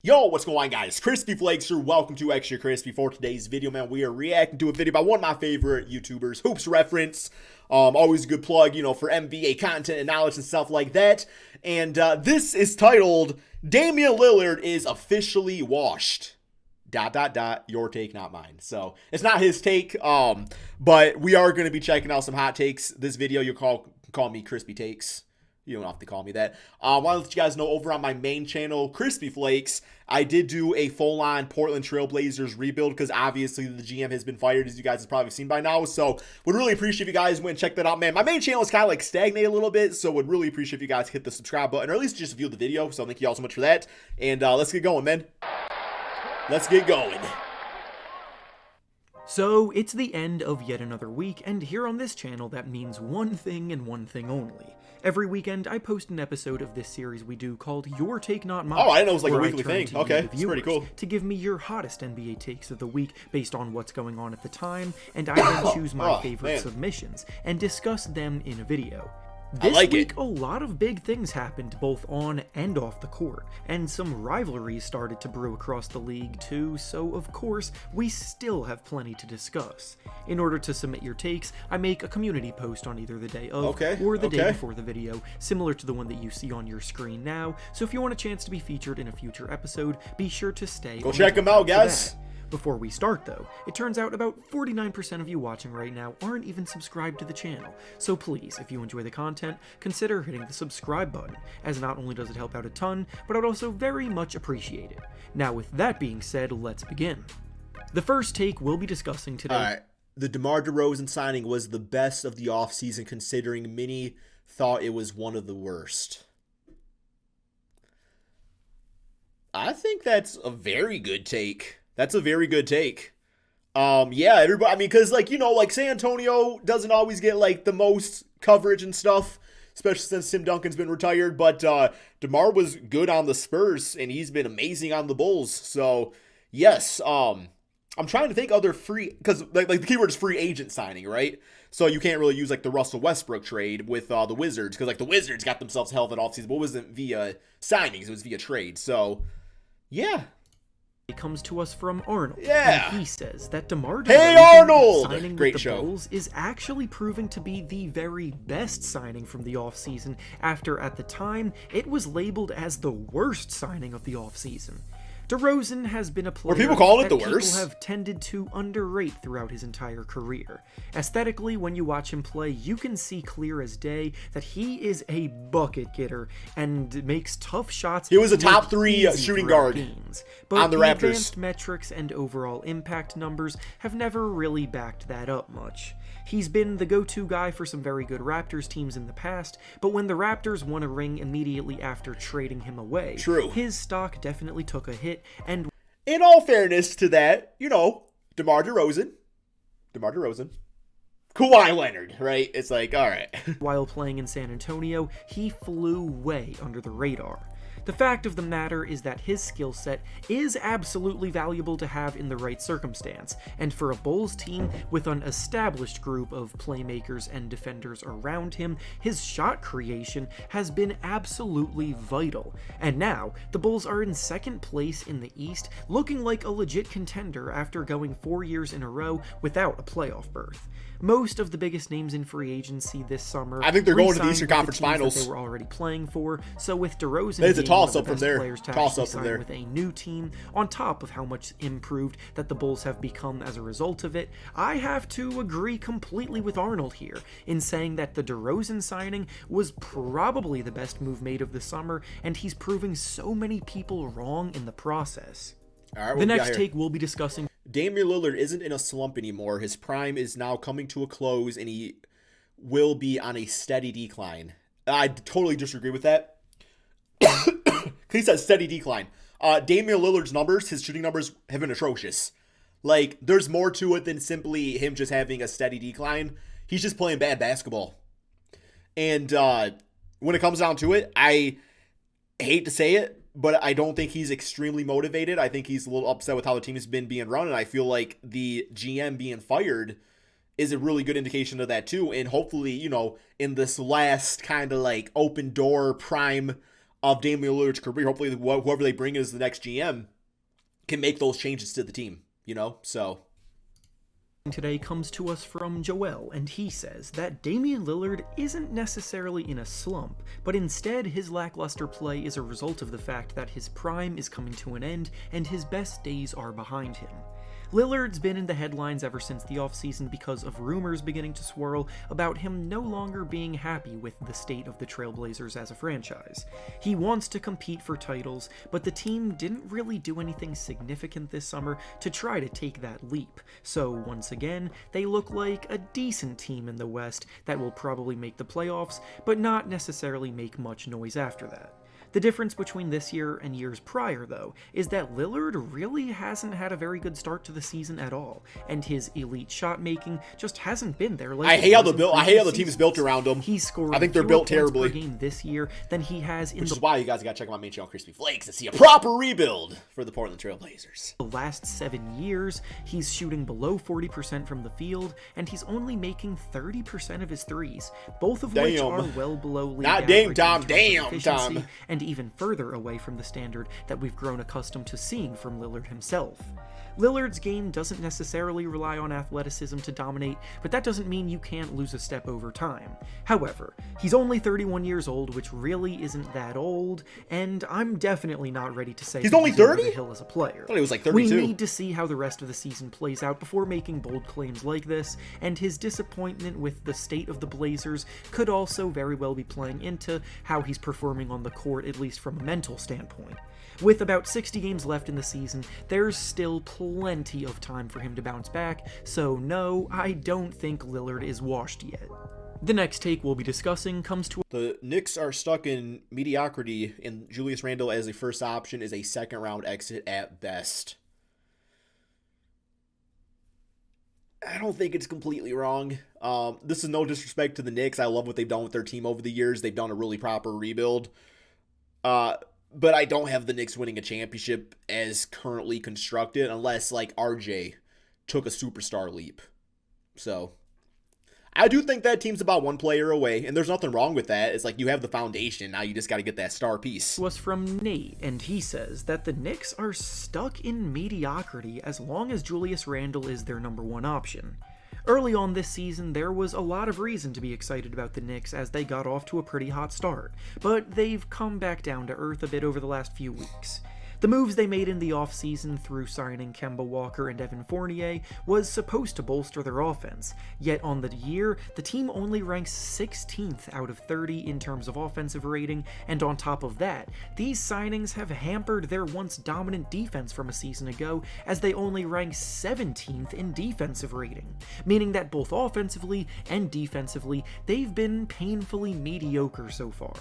Yo, what's going on, guys? Crispy Flakes here. Welcome to Extra Crispy. For today's video, man, we are reacting to a video by one of my favorite YouTubers, Hoops Reference. Always a good plug, for NBA content and knowledge and stuff like that. And this is titled, Damian Lillard is officially washed. ... Your take, not mine. So, it's not his take, but we are going to be checking out some hot takes. This video, you call me Crispy Takes. You don't have to call me that. I want to let you guys know over on my main channel, Crispy Flakes, I did do a full-on Portland Trailblazers rebuild because obviously the GM has been fired, as you guys have probably seen by now. So would really appreciate if you guys went and check that out, man. My main channel is kind of like stagnated a little bit, so would really appreciate if you guys hit the subscribe button or at least just view the video. So thank you all so much for that. And let's get going, man. Let's get going. So, it's the end of yet another week, and here on this channel that means one thing and one thing only. Every weekend, I post an episode of this series we do called Your Take Not Mine. Oh, I didn't know it was like a weekly thing. Okay, that's pretty cool. To give me your hottest NBA takes of the week based on what's going on at the time, and I then choose my favorite submissions and discuss them in a video. This week, a lot of big things happened both on and off the court, and some rivalries started to brew across the league too, so of course, we still have plenty to discuss. In order to submit your takes, I make a community post on either the day of or the day before the video, similar to the one that you see on your screen now, so if you want a chance to be featured in a future episode, be sure to stay. Go check them out, guys! Before we start though, it turns out about 49% of you watching right now aren't even subscribed to the channel, so please, if you enjoy the content, consider hitting the subscribe button, as not only does it help out a ton, but I'd also very much appreciate it. Now with that being said, let's begin. The first take we'll be discussing today... Alright, the DeMar DeRozan signing was the best of the offseason considering many thought it was one of the worst. I think that's a very good take. That's a very good take. Yeah, everybody, I mean, because, like San Antonio doesn't always get, the most coverage and stuff, especially since Tim Duncan's been retired, but DeMar was good on the Spurs, and he's been amazing on the Bulls, so, yes, I'm trying to think other free, because, the keyword is free agent signing, right? So you can't really use, the Russell Westbrook trade with the Wizards, because, the Wizards got themselves hell of an offseason, but it wasn't via signings, it was via trade, so, yeah. It comes to us from Arnold. Yeah. And he says that DeMar DeRozan signing Great with the show. Bulls is actually proving to be the very best signing from the offseason after, at the time, it was labeled as the worst signing of the offseason. DeRozan has been a player Were people calling it the people worst? have tended to underrate throughout his entire career. Aesthetically, when you watch him play, you can see clear as day that he is a bucket getter and makes tough shots. He was a top 3 shooting guard but on the Raptors. Advanced metrics and overall impact numbers have never really backed that up much. He's been the go-to guy for some very good Raptors teams in the past, but when the Raptors won a ring immediately after trading him away, his stock definitely took a hit, and in all fairness to that, DeMar DeRozan, Kawhi Leonard, right? It's all right. While playing in San Antonio, he flew way under the radar. The fact of the matter is that his skill set is absolutely valuable to have in the right circumstance, and for a Bulls team with an established group of playmakers and defenders around him, his shot creation has been absolutely vital. And now, the Bulls are in second place in the East, looking like a legit contender after going 4 years in a row without a playoff berth. Most of the biggest names in free agency this summer, I think they're going to the Eastern Conference Finals. They were already playing for, so with DeRozan there's a toss-up from there. Toss-up from there with a new team, on top of how much improved that the Bulls have become as a result of it, I have to agree completely with Arnold here in saying that the DeRozan signing was probably the best move made of the summer, and he's proving so many people wrong in the process. All right, the next take we'll be discussing. Damian Lillard isn't in a slump anymore. His prime is now coming to a close, and he will be on a steady decline. I totally disagree with that. He said steady decline. Damian Lillard's numbers, his shooting numbers, have been atrocious. There's more to it than simply him just having a steady decline. He's just playing bad basketball. And when it comes down to it, I hate to say it, but I don't think he's extremely motivated. I think he's a little upset with how the team has been being run, and I feel like the GM being fired is a really good indication of that too. And hopefully, in this last kind of open door prime of Damian Lillard's career. Hopefully, whoever they bring in as the next GM can make those changes to the team, you know? So today comes to us from Joel, and he says that Damian Lillard isn't necessarily in a slump, but instead his lackluster play is a result of the fact that his prime is coming to an end and his best days are behind him. Lillard's been in the headlines ever since the offseason because of rumors beginning to swirl about him no longer being happy with the state of the Trailblazers as a franchise. He wants to compete for titles, but the team didn't really do anything significant this summer to try to take that leap. So once again, they look like a decent team in the West that will probably make the playoffs, but not necessarily make much noise after that. The difference between this year and years prior, though, is that Lillard really hasn't had a very good start to the season at all, and his elite shot making just hasn't been there. I hate how the team's built around him. He scored I think they're built terribly. Per game this year than he has in Which is why you guys got to check out my main channel, Crispy Flakes, to see a proper rebuild for the Portland Trailblazers. The last 7 years, he's shooting below 40% from the field, and he's only making 30% of his threes, both of which are well below league average Damn, Tom. And even further away from the standard that we've grown accustomed to seeing from Lillard himself. Lillard's game doesn't necessarily rely on athleticism to dominate, but that doesn't mean you can't lose a step over time. However, he's only 31 years old, which really isn't that old, and I'm definitely not ready to say he's only 30? The hill as a player. I thought he was like 32. We need to see how the rest of the season plays out before making bold claims like this, and his disappointment with the state of the Blazers could also very well be playing into how he's performing on the court, at least from a mental standpoint. With about 60 games left in the season, there's still plenty of time for him to bounce back, so no, I don't think Lillard is washed yet. The next take we'll be discussing comes to... The Knicks are stuck in mediocrity, and Julius Randle as a first option is a second-round exit at best. I don't think it's completely wrong. This is no disrespect to the Knicks. I love what they've done with their team over the years. They've done a really proper rebuild. But I don't have the Knicks winning a championship as currently constructed unless, like, RJ took a superstar leap. So, I do think that team's about one player away, and there's nothing wrong with that. It's like you have the foundation, now you just got to get that star piece. Was from Nate, and he says that the Knicks are stuck in mediocrity as long as Julius Randle is their number one option. Early on this season, there was a lot of reason to be excited about the Knicks as they got off to a pretty hot start, but they've come back down to earth a bit over the last few weeks. The moves they made in the offseason through signing Kemba Walker and Evan Fournier was supposed to bolster their offense, yet on the year, the team only ranks 16th out of 30 in terms of offensive rating, and on top of that, these signings have hampered their once dominant defense from a season ago as they only rank 17th in defensive rating, meaning that both offensively and defensively, they've been painfully mediocre so far.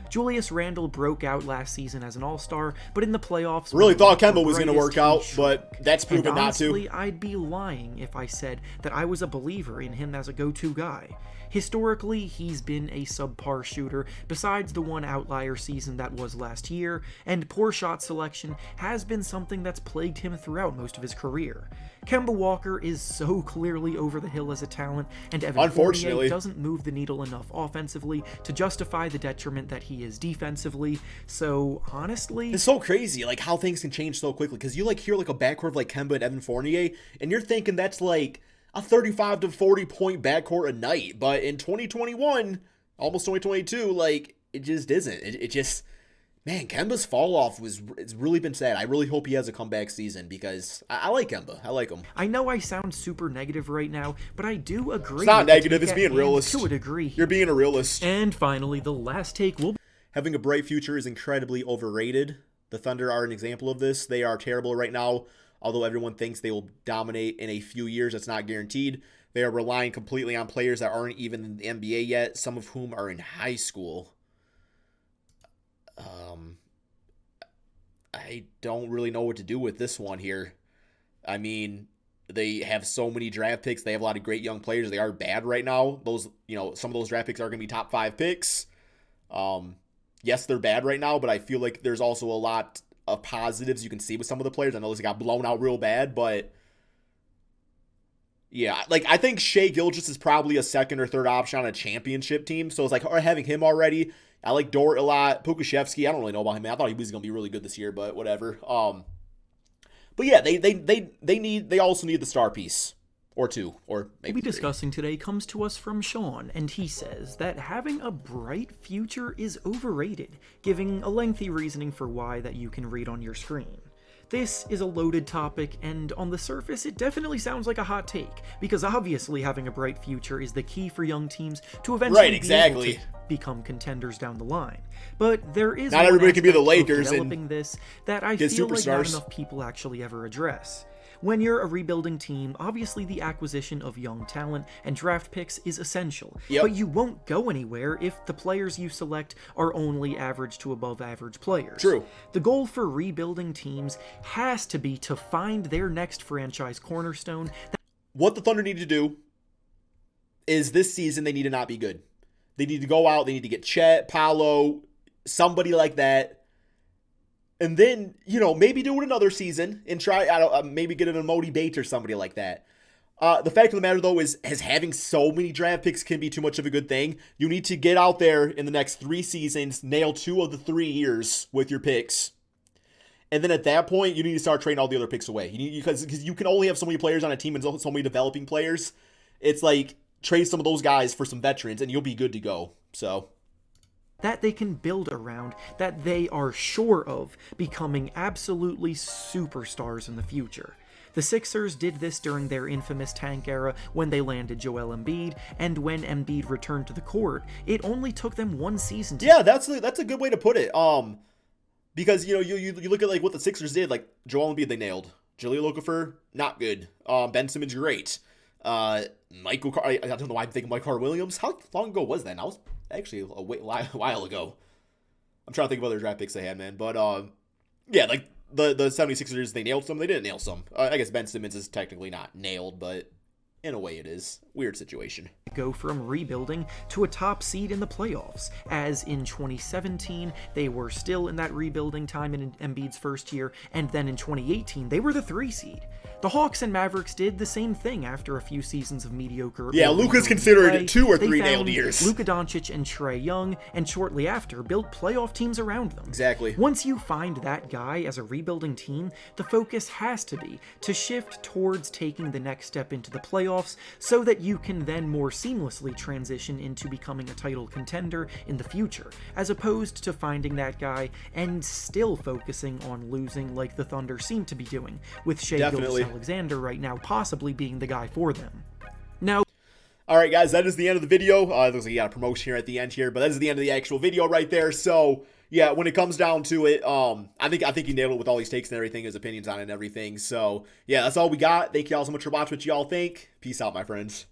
Julius Randle broke out last season as an all-star, but in the playoffs... Really thought Kemba was going to work out, but that's proven not to. Honestly, I'd be lying if I said that I was a believer in him as a go-to guy. Historically, he's been a subpar shooter, besides the one outlier season that was last year, and poor shot selection has been something that's plagued him throughout most of his career. Kemba Walker is so clearly over the hill as a talent, and Evan Fournier doesn't move the needle enough offensively to justify the detriment that he is defensively, so honestly... It's so crazy, like, how things can change so quickly, because you, like, hear, like, a backcourt of, like, Kemba and Evan Fournier, and you're thinking that's, like, a 35 to 40 point backcourt a night, but in 2021, almost 2022, like, it just isn't. It just... Man, Kemba's fall off it's really been sad. I really hope he has a comeback season because I like Kemba. I like him. I know I sound super negative right now, but I do agree. It's not negative. It's being realist. To a degree. You're being a realist. And finally, the last take will... Having a bright future is incredibly overrated. The Thunder are an example of this. They are terrible right now, although everyone thinks they will dominate in a few years. That's not guaranteed. They are relying completely on players that aren't even in the NBA yet, some of whom are in high school. I don't really know what to do with this one here. I mean, they have so many draft picks. They have a lot of great young players. They are bad right now. Those, some of those draft picks are going to be top 5 picks. Yes, they're bad right now, but I feel like there's also a lot of positives you can see with some of the players. I know this got blown out real bad, but yeah, like I think Shai Gilgeous is probably a second or third option on a championship team. So it's like having him already I like Dort a lot. Pokuševski, I don't really know about him, man. I thought he was going to be really good this year, but whatever. But yeah, they also need the star piece. Or two, or maybe we'll be discussing today comes to us from Sean, and he says that having a bright future is overrated, giving a lengthy reasoning for why that you can read on your screen. This is a loaded topic, and on the surface, it definitely sounds like a hot take, because obviously having a bright future is the key for young teams to eventually be able to become contenders down the line. But there is not everybody can be the Lakers developing this that I feel like not enough people actually ever address. When you're a rebuilding team, obviously the acquisition of young talent and draft picks is essential, but you won't go anywhere if the players you select are only average to above average players. True. The goal for rebuilding teams has to be to find their next franchise cornerstone. What the Thunder need to do is this season they need to not be good. They need to go out, they need to get Chet, Paolo, somebody like that. And then, maybe do it another season and try, maybe get an Emoti Bates or somebody like that. The fact of the matter, though, is having so many draft picks can be too much of a good thing. You need to get out there in the next 3 seasons, nail 2 of the 3 years with your picks. And then at that point, you need to start trading all the other picks away. Because you can only have so many players on a team and so many developing players. It's like, trade some of those guys for some veterans, and you'll be good to go. So that they can build around, that they are sure of becoming absolutely superstars in the future. The Sixers did this during their infamous tank era when they landed Joel Embiid, and when Embiid returned to the court, it only took them 1 season to... Yeah, that's a good way to put it. Because, you look at like what the Sixers did, like Joel Embiid, they nailed. Jahlil Okafor, not good. Ben Simmons, great. Michael I don't know why I'm thinking Mike Carter-Williams. How long ago was that? That was actually a while ago. I'm trying to think of other draft picks they had, man. But, yeah, like, the 76ers, they nailed some, they didn't nail some. I guess Ben Simmons is technically not nailed, but in a way it is. Weird situation. Go from rebuilding to a top seed in the playoffs, as in 2017, they were still in that rebuilding time in Embiid's first year, and then in 2018, they were the 3 seed. The Hawks and Mavericks did the same thing after a few seasons of mediocre. Yeah, Luka's considered 2 or 3 nailed years. Luka Doncic and Trae Young, and shortly after, built playoff teams around them. Exactly. Once you find that guy as a rebuilding team, the focus has to be to shift towards taking the next step into the playoffs so that you can then more seamlessly transition into becoming a title contender in the future, as opposed to finding that guy and still focusing on losing like the Thunder seem to be doing, with Shai Gilgeous-Alexander right now possibly being the guy for them. Now, alright guys, that is the end of the video. It looks like you got a promotion here at the end here, but that is the end of the actual video right there. So yeah, when it comes down to it, I think he nailed it with all these takes and everything, his opinions on it and everything. So yeah, that's all we got. Thank you all so much for watching. What y'all think? Peace out, my friends.